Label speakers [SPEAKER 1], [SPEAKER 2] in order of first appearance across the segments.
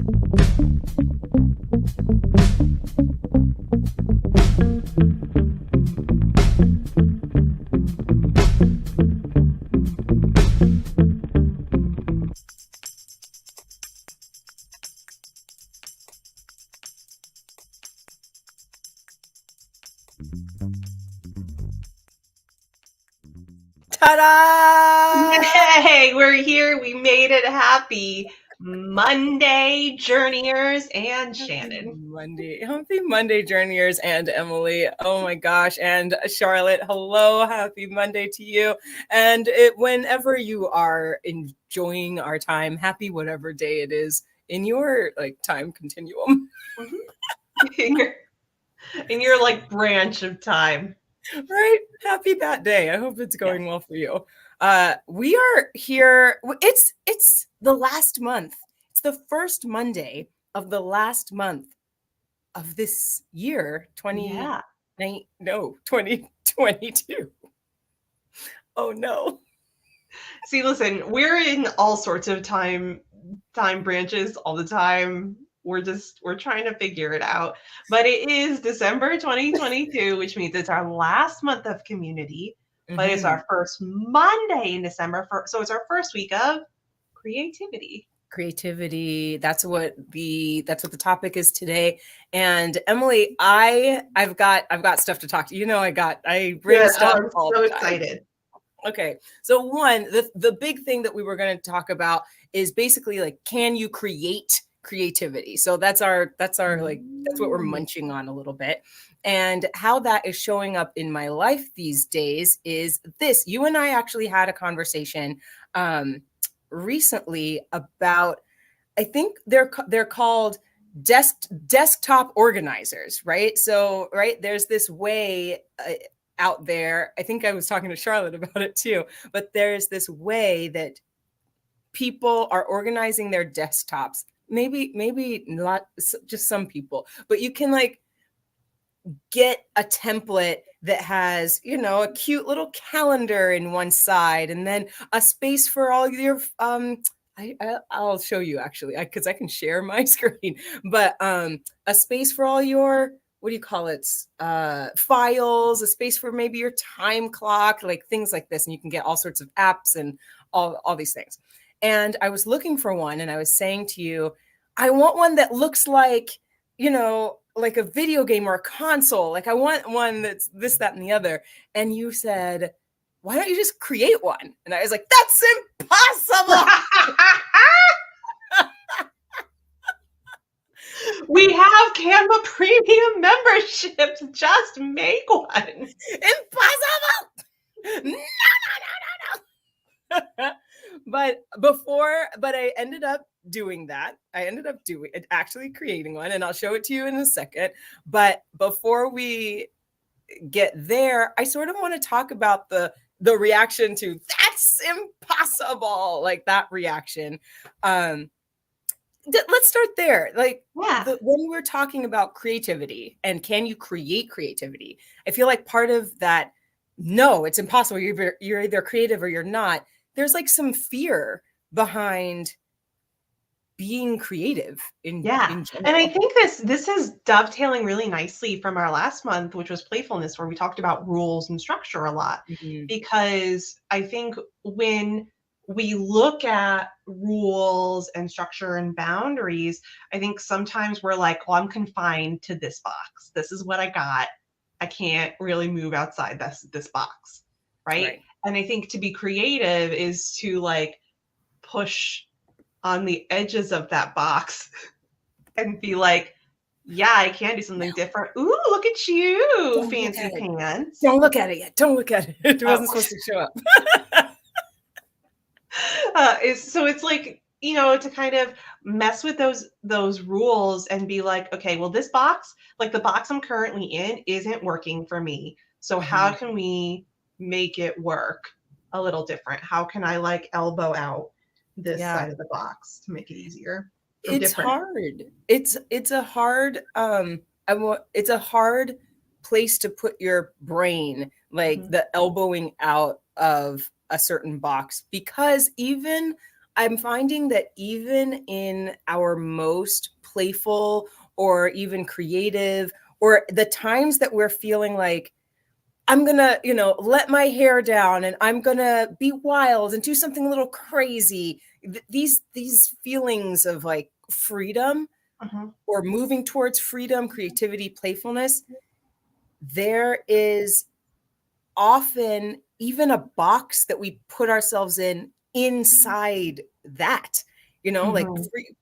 [SPEAKER 1] Ta-da!
[SPEAKER 2] Hey, we're here. We made it. Happy Monday, Journeyers and Shannon.
[SPEAKER 1] Happy Monday, Journeyers and Emily. Oh my gosh, and Charlotte. Hello, happy Monday to you. And whenever you are enjoying our time, happy whatever day it is in your time continuum.
[SPEAKER 2] In your like branch of time.
[SPEAKER 1] Right? Happy that day. I hope it's going well for you. We are here. It's the last month. It's the first Monday of the last month of this year, 2022. Oh no.
[SPEAKER 2] See, listen, we're in all sorts of time branches all the time. We're trying to figure it out. But it is December 2022, which means it's our last month of community, but it's our first Monday in December. So it's our first week of creativity.
[SPEAKER 1] That's what the topic is today. And Emily, I've got stuff to talk to you. I bring stuff all the time.
[SPEAKER 2] Excited.
[SPEAKER 1] Okay, so the big thing that we were going to talk about is basically can you create creativity? So that's what we're munching on a little bit. And how that is showing up in my life these days is this. You and I actually had a conversation recently about, I think they're called desktop organizers, right? So, right, there's this way out there. I think I was talking to Charlotte about it too, but there's this way that people are organizing their desktops. Maybe not just some people, but you can get a template that has, a cute little calendar in one side and then a space for all your I'll show you actually because I can share my screen, but a space for all your, what do you call it? Files, a space for maybe your time clock, things like this. And you can get all sorts of apps and all these things. And I was looking for one and I was saying to you, I want one that looks like a video game or a console. I want one that's this, that, and the other. And you said, why don't you just create one? And I was like, that's impossible.
[SPEAKER 2] We have Canva premium memberships. Just make one.
[SPEAKER 1] Impossible. No. But I ended up doing that. I ended up actually creating one, and I'll show it to you in a second. But before we get there, I sort of want to talk about the reaction to that's impossible, that reaction. Let's start there. When we're talking about creativity and can you create creativity, I feel like part of that, no, it's impossible. You're either creative or you're not. There's some fear behind being creative in general.
[SPEAKER 2] And I think this is dovetailing really nicely from our last month, which was playfulness, where we talked about rules and structure a lot. Because I think when we look at rules and structure and boundaries, I think sometimes we're like, well, I'm confined to this box. This is what I got. I can't really move outside this box, right? And I think to be creative is to push on the edges of that box and be like, yeah, I can do something different. Ooh, look at you, fancy pants.
[SPEAKER 1] Don't look at it yet. Don't look at it. It wasn't supposed to show up.
[SPEAKER 2] So it's to kind of mess with those rules and be like, okay, well, this box, the box I'm currently in isn't working for me. So how can we make it work a little different? How can I elbow out this side of the box to make it easier?
[SPEAKER 1] It's hard. It's a hard it's a hard place to put your brain, the elbowing out of a certain box, because even I'm finding that even in our most playful or even creative, or the times that we're feeling like, I'm gonna, let my hair down and I'm gonna be wild and do something a little crazy. These feelings of like freedom or moving towards freedom, creativity, playfulness, there is often even a box that we put ourselves in inside that, like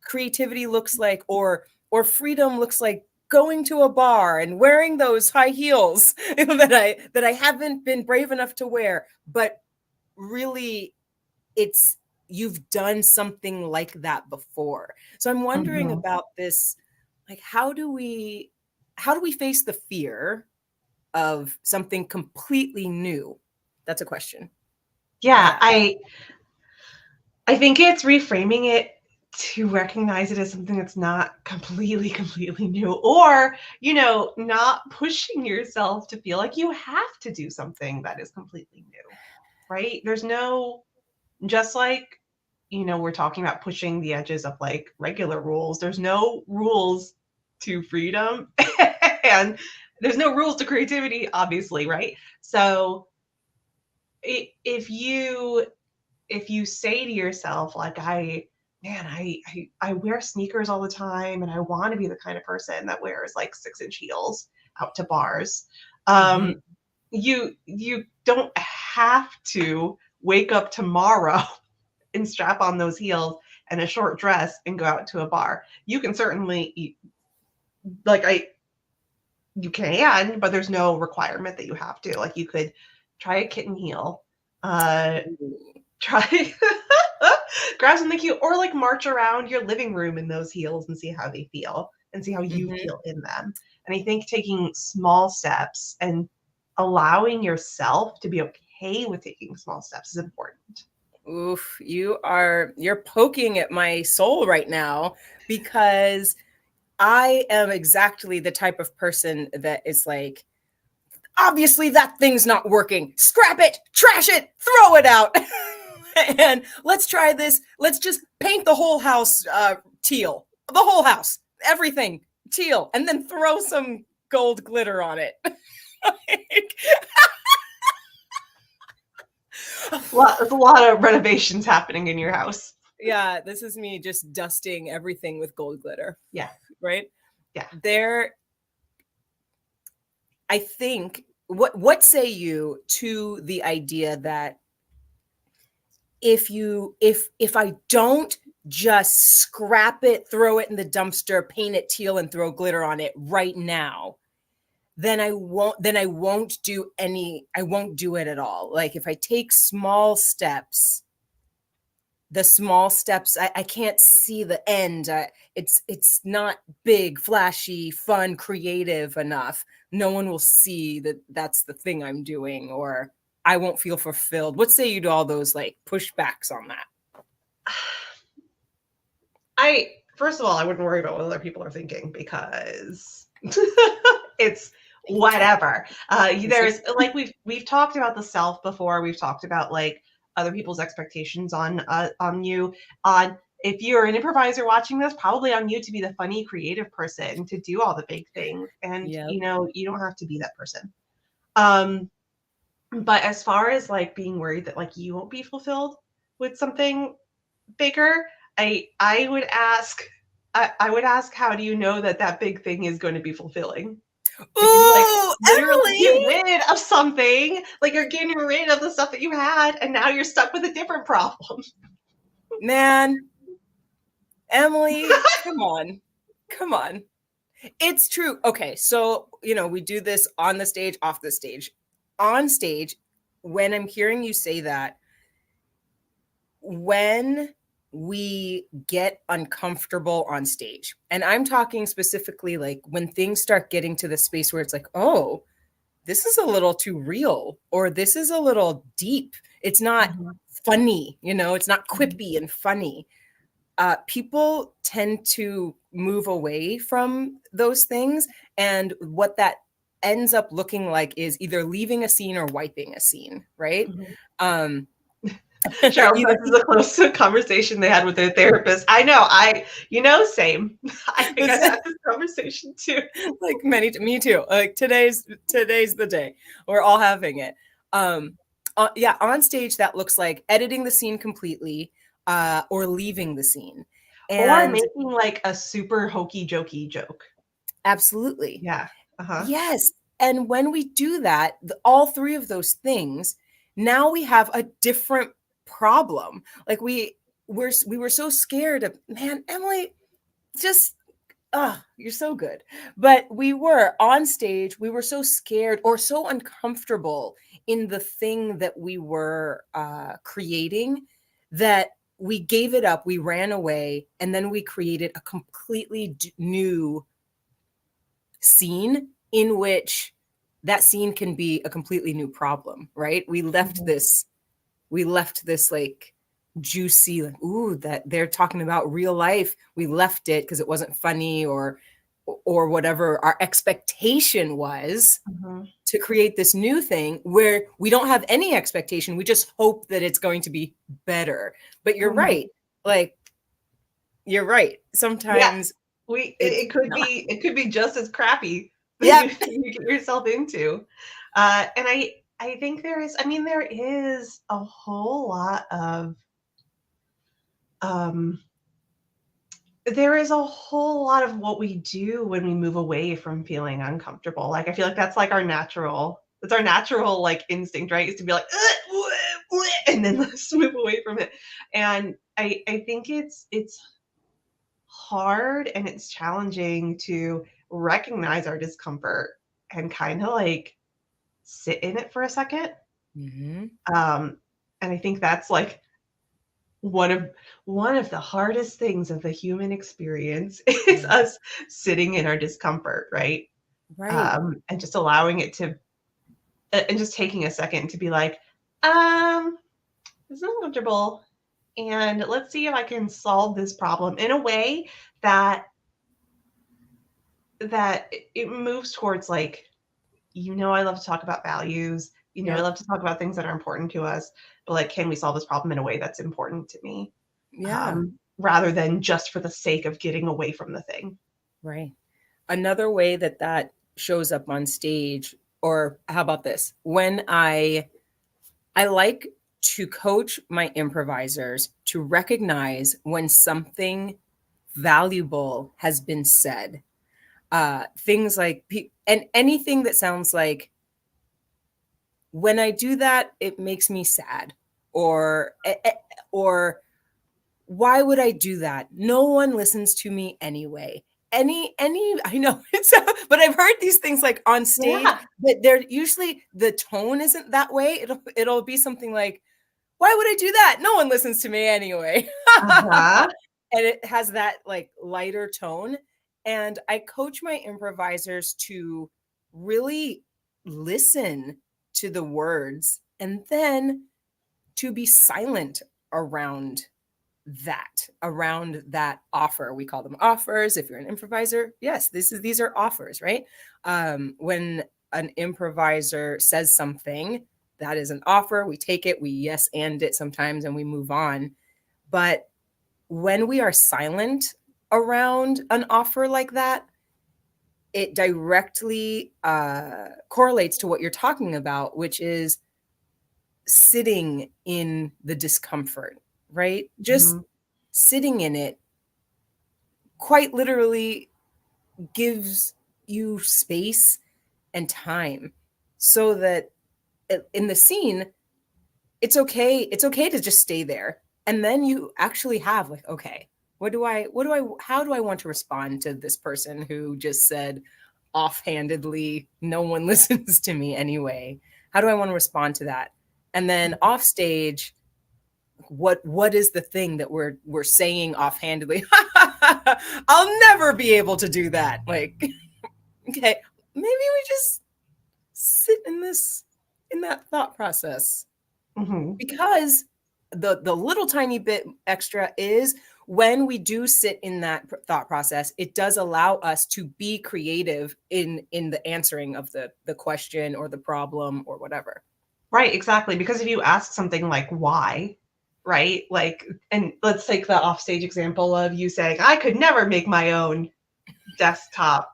[SPEAKER 1] creativity looks like, or freedom looks like going to a bar and wearing those high heels that I haven't been brave enough to wear, but really it's you've done something like that before. So I'm wondering about this, like how do we face the fear of something completely new? That's a question I
[SPEAKER 2] Yeah,
[SPEAKER 1] have.
[SPEAKER 2] I think it's reframing it to recognize it as something that's not completely new, or, not pushing yourself to feel like you have to do something that is completely new, right? There's no, just like, we're talking about pushing the edges of like regular rules, there's no rules to freedom and there's no rules to creativity, obviously, right? So if you say to yourself, like, I wear sneakers all the time and I want to be the kind of person that wears like 6-inch heels out to bars,
[SPEAKER 1] Mhm.
[SPEAKER 2] you don't have to wake up tomorrow and strap on those heels and a short dress and go out to a bar. You can certainly eat, like, you can, but there's no requirement that you have to. Like, you could try a kitten heel, try grab something cute, or like march around your living room in those heels and see how they feel and see how you
[SPEAKER 1] Mhm.
[SPEAKER 2] feel in them. And I think taking small steps and allowing yourself to be okay with taking small steps is important.
[SPEAKER 1] Oof, you're poking at my soul right now, because I am exactly the type of person that is like, obviously that thing's not working. Scrap it, trash it, throw it out. And let's try this. Let's just paint the whole house teal. The whole house, everything teal, and then throw some gold glitter on it. Like,
[SPEAKER 2] There's a lot of renovations happening in your house.
[SPEAKER 1] yeah, this is me just dusting everything with gold glitter,
[SPEAKER 2] Yeah.
[SPEAKER 1] right?
[SPEAKER 2] Yeah.
[SPEAKER 1] There, I think, what say you to the idea that if I don't just scrap it, throw it in the dumpster, paint it teal and throw glitter on it right now, I won't do it at all. Like if I take small steps, the small steps, I can't see the end. It's not big, flashy, fun, creative enough. No one will see that that's the thing I'm doing, or I won't feel fulfilled. What say you to all those like pushbacks on that?
[SPEAKER 2] First of all, I wouldn't worry about what other people are thinking, because it's whatever. There's, like, we've talked about the self before. We've talked about like other people's expectations on you. On If you're an improviser watching this, probably on you to be the funny, creative person to do all the big things, and
[SPEAKER 1] Yep.
[SPEAKER 2] you don't have to be that person. Um, but as far as like being worried that like you won't be fulfilled with something bigger, I would ask, I would ask, how do you know that that big thing is going to be fulfilling? If you like
[SPEAKER 1] Ooh,
[SPEAKER 2] literally get
[SPEAKER 1] Emily!
[SPEAKER 2] rid of something, like you're getting rid of the stuff that you had, and now you're stuck with a different problem.
[SPEAKER 1] Man, Emily, come on. Come on. It's true. Okay, so, we do this on the stage, off the stage. On stage, when I'm hearing you say that, when we get uncomfortable on stage, and I'm talking specifically like when things start getting to the space where it's like, oh, this is a little too real, or this is a little deep. It's not funny, it's not quippy and funny. People tend to move away from those things. And what that ends up looking like is either leaving a scene or wiping a scene, right?
[SPEAKER 2] Mhm.
[SPEAKER 1] Um,
[SPEAKER 2] Cheryl
[SPEAKER 1] Either
[SPEAKER 2] says this is a close conversation they had with their therapist. I know. Same. I think I had this conversation too.
[SPEAKER 1] like me too. Like today's the day. We're all having it. Yeah, on stage that looks like editing the scene completely, or leaving the scene.
[SPEAKER 2] Or
[SPEAKER 1] And
[SPEAKER 2] making like a super hokey jokey joke.
[SPEAKER 1] absolutely.
[SPEAKER 2] Yeah. Uh-huh.
[SPEAKER 1] Yes. And when we do that, all three of those things, now we have a different problem. Like we were so scared of, man, Emily, just you're so good. But we were on stage, we were so scared or so uncomfortable in the thing that we were creating that we gave it up, we ran away, and then we created a completely new scene in which that scene can be a completely new problem, right? We left this like juicy, like, ooh, that they're talking about real life. We left it because it wasn't funny or whatever our expectation was, to create this new thing where we don't have any expectation. We just hope that it's going to be better. But you're right. Like, you're right.
[SPEAKER 2] Yeah.
[SPEAKER 1] Sometimes it's
[SPEAKER 2] It could
[SPEAKER 1] not.
[SPEAKER 2] be just as crappy than
[SPEAKER 1] Yeah.
[SPEAKER 2] you get yourself into. And I think there is a whole lot of there is a whole lot of what we do when we move away from feeling uncomfortable. Like, I feel like that's like it's our natural like instinct, right? Is to be like, and then let's move away from it. And I think it's hard and it's challenging to recognize our discomfort and kind of like sit in it for a second.
[SPEAKER 1] Mm-hmm.
[SPEAKER 2] And I think that's like one of the hardest things of the human experience is us sitting in our discomfort, right?
[SPEAKER 1] Right.
[SPEAKER 2] And just allowing it to, and just taking a second to be like, this is uncomfortable, and let's see if I can solve this problem in a way that it moves towards like, I love to talk about values. I
[SPEAKER 1] Yep.
[SPEAKER 2] love to talk about things that are important to us, but like, can we solve this problem in a way that's important to me?
[SPEAKER 1] Yeah.
[SPEAKER 2] Rather than just for the sake of getting away from the thing.
[SPEAKER 1] Right. Another way that that shows up on stage, or how about this? When I like to coach my improvisers to recognize when something valuable has been said. Things like, and anything that sounds like, when I do that, it makes me sad, or or why would I do that? No one listens to me anyway. Any I know it's but I've heard these things like on stage,
[SPEAKER 2] Yeah.
[SPEAKER 1] but they're usually, the tone isn't that way. It'll be something like, why would I do that? No one listens to me anyway.
[SPEAKER 2] Uh-huh.
[SPEAKER 1] And it has that like lighter tone. And I coach my improvisers to really listen to the words and then to be silent around that offer. We call them offers. If you're an improviser, yes, these are offers, right? When an improviser says something, that is an offer. We take it, we yes and it sometimes, and we move on. But when we are silent around an offer like that, it directly correlates to what you're talking about, which is sitting in the discomfort, right? Just sitting in it quite literally gives you space and time, so that in the scene, it's okay to just stay there. And then you actually have like, okay, how do I want to respond to this person who just said offhandedly, no one listens to me anyway? How do I want to respond to that? And then off stage, what is the thing that we're saying offhandedly? I'll never be able to do that. Like, okay, maybe we just sit in that thought process. Because the little tiny bit extra is, when we do sit in that thought process, it does allow us to be creative in the answering of the question or the problem or whatever.
[SPEAKER 2] Right, exactly. Because if you ask something like why, right? Like, and let's take the offstage example of you saying, I could never make my own desktop.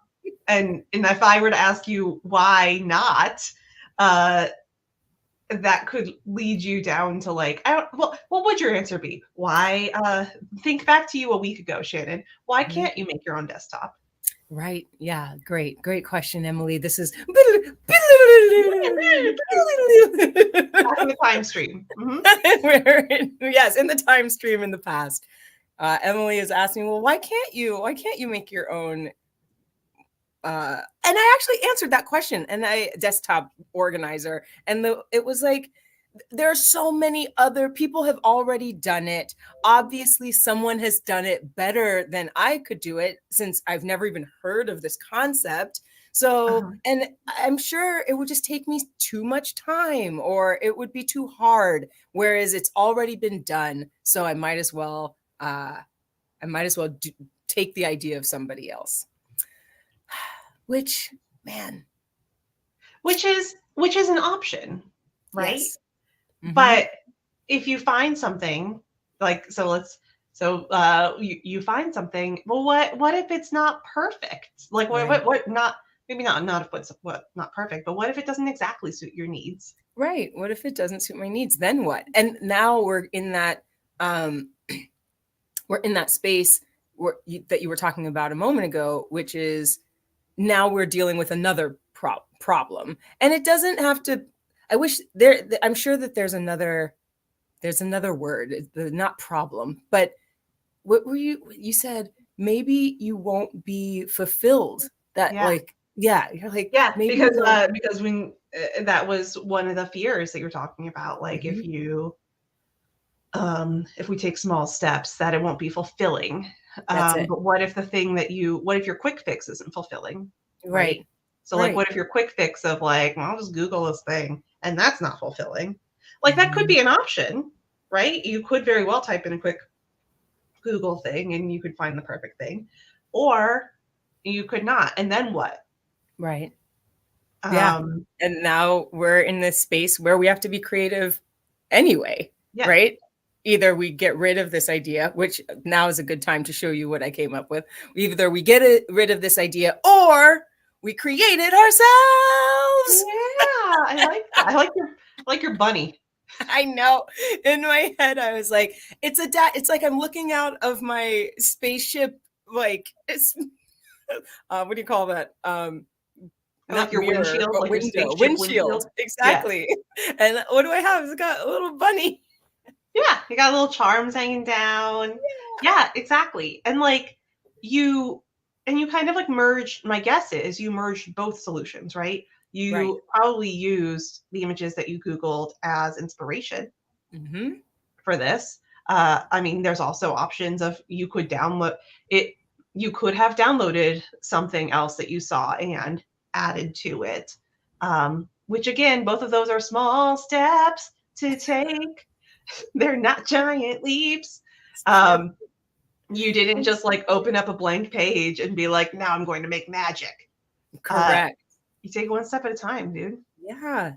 [SPEAKER 2] And if I were to ask you why not, that could lead you down to like, I don't, well, what would your answer be? Why, think back to you a week ago, Shannon. Why can't you make your own desktop?
[SPEAKER 1] Right. Yeah. Great question, Emily. This is
[SPEAKER 2] Back in the time stream. Mm-hmm.
[SPEAKER 1] Yes, in the time stream in the past. Emily is asking, well, why can't you make your own? And I actually answered that question, and I desktop organizer, and it was like, there are so many other people have already done it. Obviously, someone has done it better than I could do it, since I've never even heard of this concept. So, and I'm sure it would just take me too much time, or it would be too hard, whereas it's already been done. So I might as well take the idea of somebody else. Which, man,
[SPEAKER 2] which is an option, right?
[SPEAKER 1] yes.
[SPEAKER 2] Mm-hmm. But if you find something like, you find something, well, what if it's not perfect? Like, what not, maybe not if it's not perfect, but what if it doesn't exactly suit your needs?
[SPEAKER 1] Right. What if it doesn't suit my needs? Then what? And now we're in that space that you were talking about a moment ago, which is, now we're dealing with another problem. And it doesn't have to, I'm sure that there's another word, not problem, but what were you said, maybe you won't be fulfilled. That,
[SPEAKER 2] yeah.
[SPEAKER 1] like, yeah, you're like,
[SPEAKER 2] yeah, because when that was one of the fears that you're talking about, like, if you if we take small steps, that it won't be fulfilling. But what if what if your quick fix isn't fulfilling? Right. So like, what if your quick fix of like, well, I'll just Google this thing, and that's not fulfilling? Like, that could be an option, right? You could very well type in a quick Google thing and you could find the perfect thing, or you could not. And then what?
[SPEAKER 1] Right. Yeah. And now we're in this space where we have to be creative anyway, right? Either we get rid of this idea, which now is a good time to show you what I came up with. Either we get rid of this idea, or we create it ourselves.
[SPEAKER 2] Yeah, I like that. I like your bunny.
[SPEAKER 1] I know. In my head, I was like, it's like I'm looking out of my spaceship, like, it's what do you call that?
[SPEAKER 2] Not your
[SPEAKER 1] mirror,
[SPEAKER 2] windshield,
[SPEAKER 1] but
[SPEAKER 2] like
[SPEAKER 1] windshield. Exactly. Yeah. And what do I have? It's got a little bunny.
[SPEAKER 2] Yeah, you got little charms hanging down. Yeah, exactly. And like, you kind of like merged, my guess is you merged both solutions, right? You probably used the images that you Googled as inspiration for this. I mean, there's also options of, you could download it. You could have downloaded something else that you saw and added to it. Which, again, both of those are small steps to take. They're not giant leaps. You didn't just like open up a blank page and be like, now I'm going to make magic.
[SPEAKER 1] Correct.
[SPEAKER 2] You take one step at a time, dude.
[SPEAKER 1] Yeah.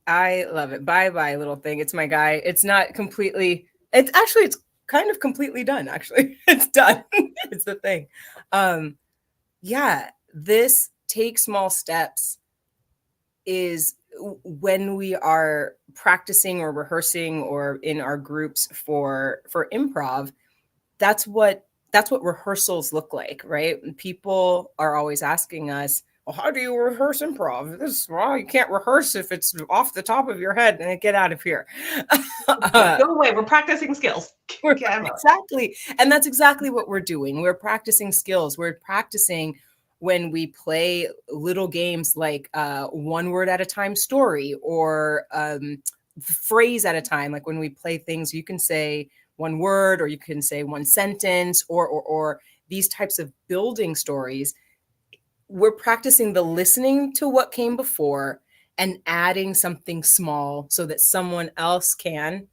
[SPEAKER 1] I love it. Bye little thing. It's my guy. It's not completely, it's kind of completely done, actually. It's done. It's the thing. Yeah, this take small steps is when we are practicing or rehearsing or in our groups for improv. That's what rehearsals look like, right? And people are always asking us, well, how do you rehearse improv? You can't rehearse if it's off the top of your head. And get out of here.
[SPEAKER 2] Go away. We're practicing skills.
[SPEAKER 1] Exactly. And that's exactly what we're doing. We're practicing skills. We're practicing when we play little games like one word at a time story, or phrase at a time. Like when we play things, you can say one word, or you can say one sentence, or these types of building stories. We're practicing the listening to what came before and adding something small so that someone else can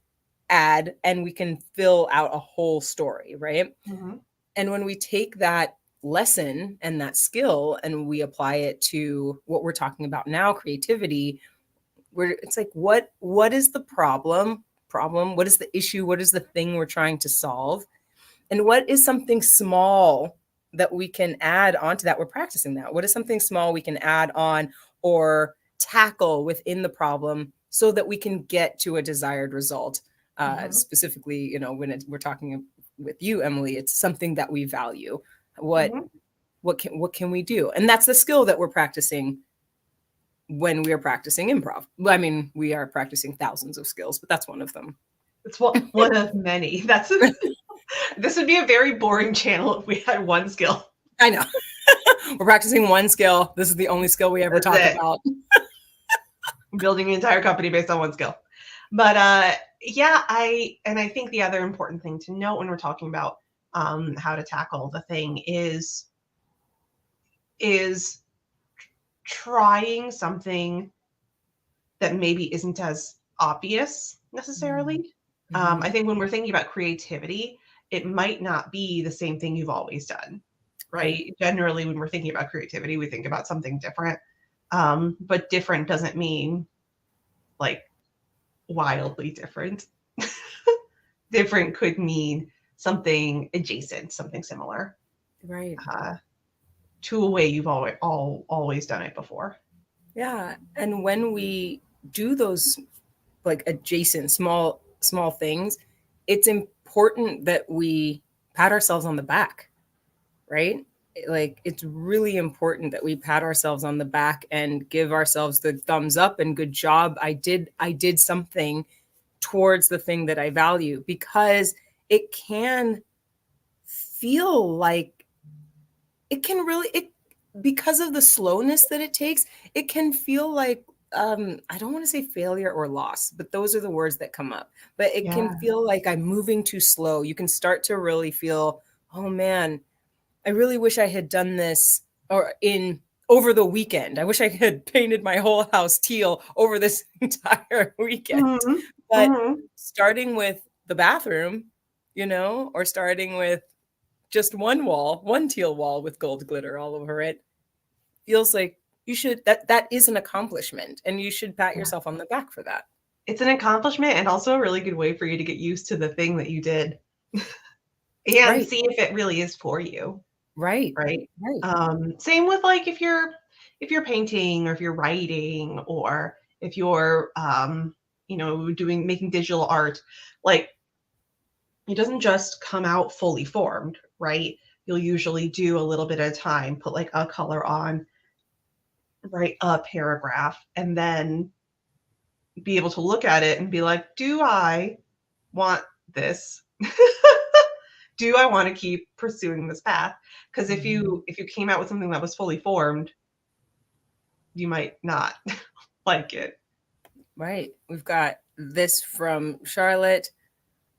[SPEAKER 1] add, and we can fill out a whole story, right? And when we take that lesson and that skill and we apply it to what we're talking about now, creativity, it's like, what is the problem? problem? What is the issue? What is the thing we're trying to solve? And what is something small that we can add onto that? We're practicing that. What is something small we can add on or tackle within the problem so that we can get to a desired result? Specifically, you know, when we're talking with you, Emily, it's something that we value. What can we do? And that's the skill that we're practicing when we are practicing improv. I mean, we are practicing thousands of skills, but that's one of them.
[SPEAKER 2] It's one of many. This would be a very boring channel if we had one skill.
[SPEAKER 1] I know. We're practicing one skill. This is the only skill we ever talk about.
[SPEAKER 2] Building an entire company based on one skill. But yeah, I think the other important thing to note when we're talking about how to tackle the thing is trying something that maybe isn't as obvious necessarily. I think when we're thinking about creativity, it might not be the same thing you've always done, right? Generally, when we're thinking about creativity, we think about something different. But different doesn't mean like wildly different. Different could mean something adjacent, something similar.
[SPEAKER 1] Right.
[SPEAKER 2] To a way you've always done it before.
[SPEAKER 1] Yeah. And when we do those like adjacent small things, it's important that we pat ourselves on the back, right? Like it's really important that we pat ourselves on the back and give ourselves the thumbs up and good job. I did something towards the thing that I value, because it can feel like because of the slowness that it takes, it can feel like I don't want to say failure or loss, but those are the words that come up. But it can feel like I'm moving too slow. You can start to really feel, oh man, I really wish I had done this over the weekend. I wish I had painted my whole house teal over this entire weekend. But starting with the bathroom, you know, or starting with just one teal wall with gold glitter all over it, feels like that is an accomplishment, and you should pat yourself on the back for that.
[SPEAKER 2] It's an accomplishment and also a really good way for you to get used to the thing that you did and see if it really is for you.
[SPEAKER 1] Right.
[SPEAKER 2] Same with like if you're painting or if you're writing or if you're making digital art, like it doesn't just come out fully formed, right? You'll usually do a little bit at a time, put like a color on, write a paragraph, and then be able to look at it and be like, do I want this? Do I want to keep pursuing this path? Because if you came out with something that was fully formed, you might not like it.
[SPEAKER 1] Right. We've got this from Charlotte.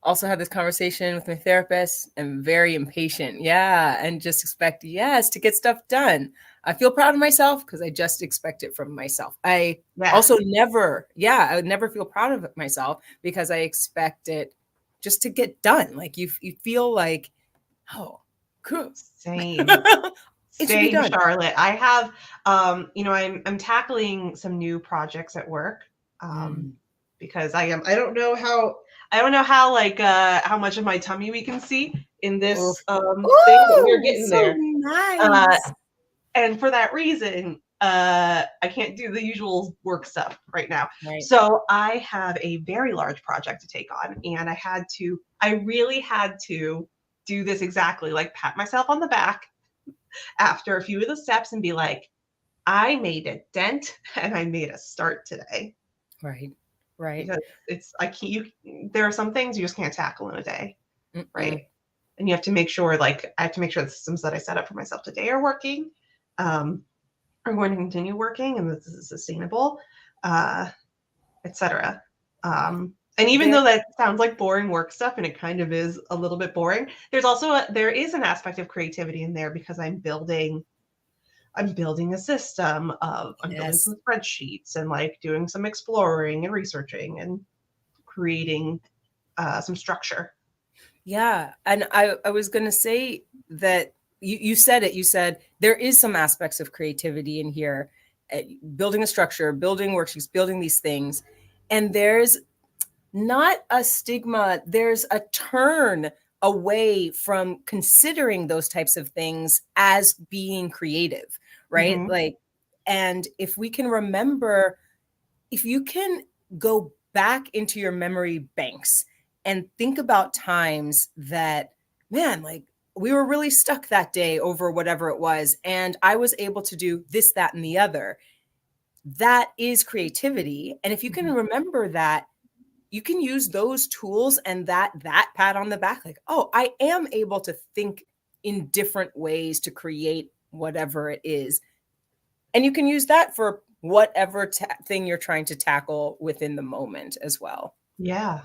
[SPEAKER 1] Also had this conversation with my therapist. I'm very impatient. Yeah. And just expect, to get stuff done. I feel proud of myself because I just expect it from myself. I also I would never feel proud of myself because I expect it just to get done. Like you feel like, oh, cool.
[SPEAKER 2] Same. Same, Charlotte. I have, I'm tackling some new projects at work because I don't know how like how much of my tummy we can see in this thing, but we're getting so there. Nice. And for that reason, I can't do the usual work stuff right now. Right. So I have a very large project to take on, and I really had to do this exactly, like pat myself on the back after a few of the steps and be like, I made a dent and I made a start today.
[SPEAKER 1] Right.
[SPEAKER 2] Because there are some things you just can't tackle in a day. Right. And you have to make sure, like, I have to make sure the systems that I set up for myself today are working, are going to continue working, and this is sustainable, etc. And even though that sounds like boring work stuff, and it kind of is a little bit boring, there is an aspect of creativity in there because I'm building a system building some spreadsheets and like doing some exploring and researching and creating some structure.
[SPEAKER 1] Yeah. And I was going to say that you said it. You said there is some aspects of creativity in here, building a structure, building worksheets, building these things. And there's not a stigma. There's a turn away from considering those types of things as being creative, right?
[SPEAKER 2] Mm-hmm.
[SPEAKER 1] Like, and if we can remember, if you can go back into your memory banks and think about times that, man, like we were really stuck that day over whatever it was, and I was able to do this, that, and the other. That is creativity. And if you can remember that, you can use those tools and that pat on the back, like, oh, I am able to think in different ways to create whatever it is. And you can use that for whatever thing you're trying to tackle within the moment as well.
[SPEAKER 2] Yeah.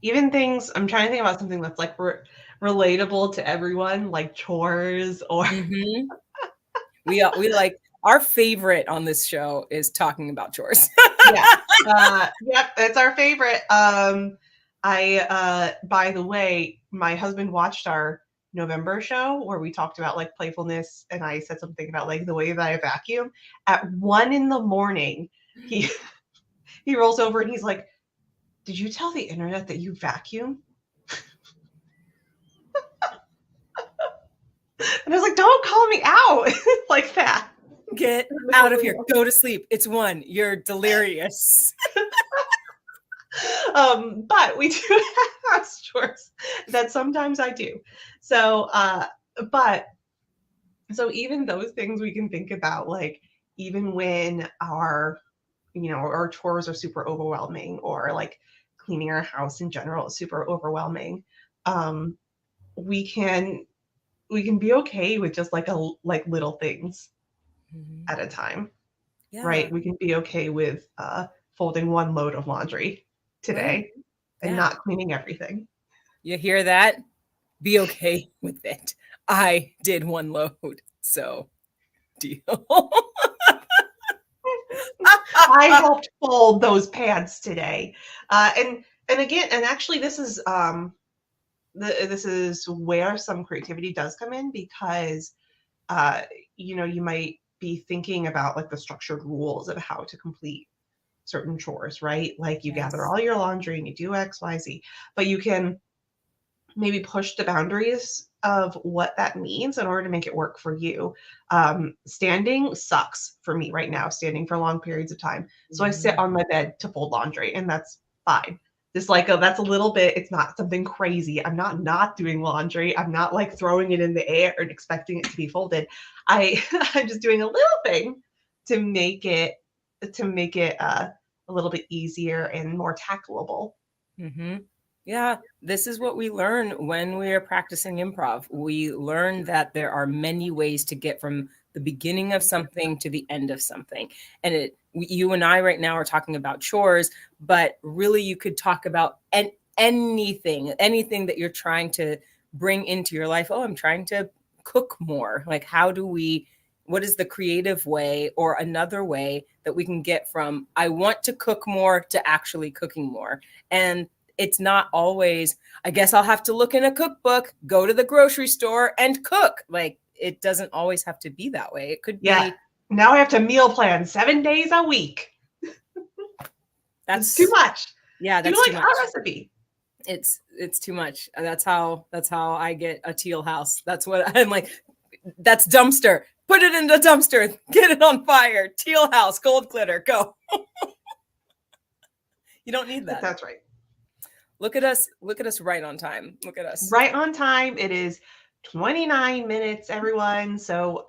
[SPEAKER 2] Even things, I'm trying to think about something that's like relatable to everyone, like chores or.
[SPEAKER 1] Mm-hmm. We like, our favorite on this show is talking about chores.
[SPEAKER 2] Yeah. Yep, it's our favorite. By the way, my husband watched our November show where we talked about like playfulness, and I said something about like the way that I vacuum. At 1 a.m, he he rolls over and he's like, "Did you tell the internet that you vacuum?" And I was like, "Don't call me out like that.
[SPEAKER 1] Get out of here. Go to sleep. It's 1. You're delirious.
[SPEAKER 2] But we do have house chores that sometimes I do. So, but so even those things we can think about, like even when our, our chores are super overwhelming, or like cleaning our house in general is super overwhelming. Um, we can be okay with just like little things at a time,
[SPEAKER 1] Yeah.
[SPEAKER 2] right? We can be okay with folding 1 load of laundry today.
[SPEAKER 1] Right.
[SPEAKER 2] And
[SPEAKER 1] Yeah.
[SPEAKER 2] not cleaning everything.
[SPEAKER 1] You hear that? Be okay with it. I did 1 load, so deal.
[SPEAKER 2] I helped fold those pants today, and again, and actually, this is this is where some creativity does come in, because you might be thinking about like the structured rules of how to complete certain chores, right? Like you gather all your laundry and you do X, Y, Z, but you can maybe push the boundaries of what that means in order to make it work for you. Standing sucks for me right now, standing for long periods of time. So I sit on my bed to fold laundry, and that's fine. Just like that's a little bit, it's not something crazy. I'm not doing laundry. I'm not like throwing it in the air and expecting it to be folded. I'm just doing a little thing to make it a little bit easier and more tackleable.
[SPEAKER 1] Mm-hmm. Yeah, this is what we learn when we are practicing improv. We learn that there are many ways to get from the beginning of something to the end of something. And you and I right now are talking about chores, but really you could talk about anything that you're trying to bring into your life. Oh, I'm trying to cook more. Like, what is the creative way or another way that we can get from I want to cook more to actually cooking more? And it's not always, I guess I'll have to look in a cookbook, go to the grocery store and cook. Like, it doesn't always have to be that way. It could be.
[SPEAKER 2] Now I have to meal plan 7 days a week. That's too much.
[SPEAKER 1] Yeah, that's too much.
[SPEAKER 2] Our recipe.
[SPEAKER 1] It's too much. That's how I get a teal house. That's what I'm like. That's dumpster. Put it in the dumpster. Get it on fire. Teal house, gold glitter, go. You don't need that.
[SPEAKER 2] That's right.
[SPEAKER 1] Look at us right on time. Look at us.
[SPEAKER 2] Right on time. It is 29 minutes, everyone. So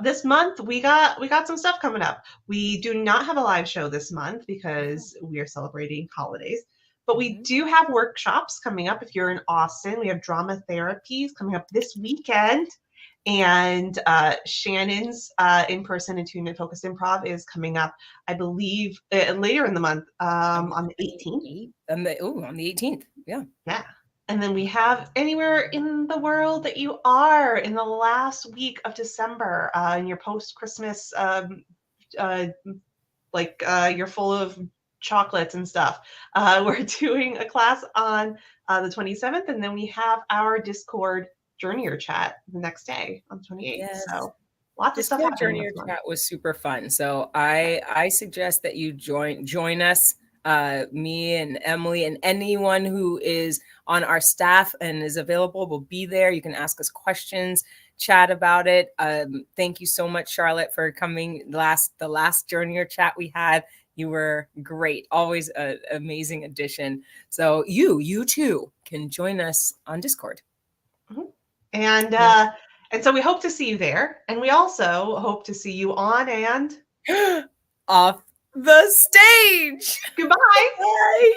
[SPEAKER 2] this month we got some stuff coming up. We do not have a live show this month because we are celebrating holidays. But we do have workshops coming up. If you're in Austin, we have drama therapies coming up this weekend. And Shannon's in-person attunement focused improv is coming up, I believe, later in the month, on the 18th.
[SPEAKER 1] On the 18th. Yeah.
[SPEAKER 2] Yeah. And then we have Anywhere in the World That You Are in the last week of December, in your post-Christmas, you're full of chocolates and stuff. We're doing a class on the 27th, and then we have our Discord Journeyer chat the next day on the 28th.
[SPEAKER 1] Yes.
[SPEAKER 2] So lots of stuff happening.
[SPEAKER 1] Journeyer chat was super fun. So I suggest that you join us Me and Emily and anyone who is on our staff and is available will be there. You can ask us questions, chat about it. Thank you so much, Charlotte, for coming the last Journeyer chat we had. You were great. Always an amazing addition. So you too can join us on Discord.
[SPEAKER 2] Mm-hmm. And so we hope to see you there. And we also hope to see you on and
[SPEAKER 1] off the stage.
[SPEAKER 2] Goodbye.
[SPEAKER 1] Bye.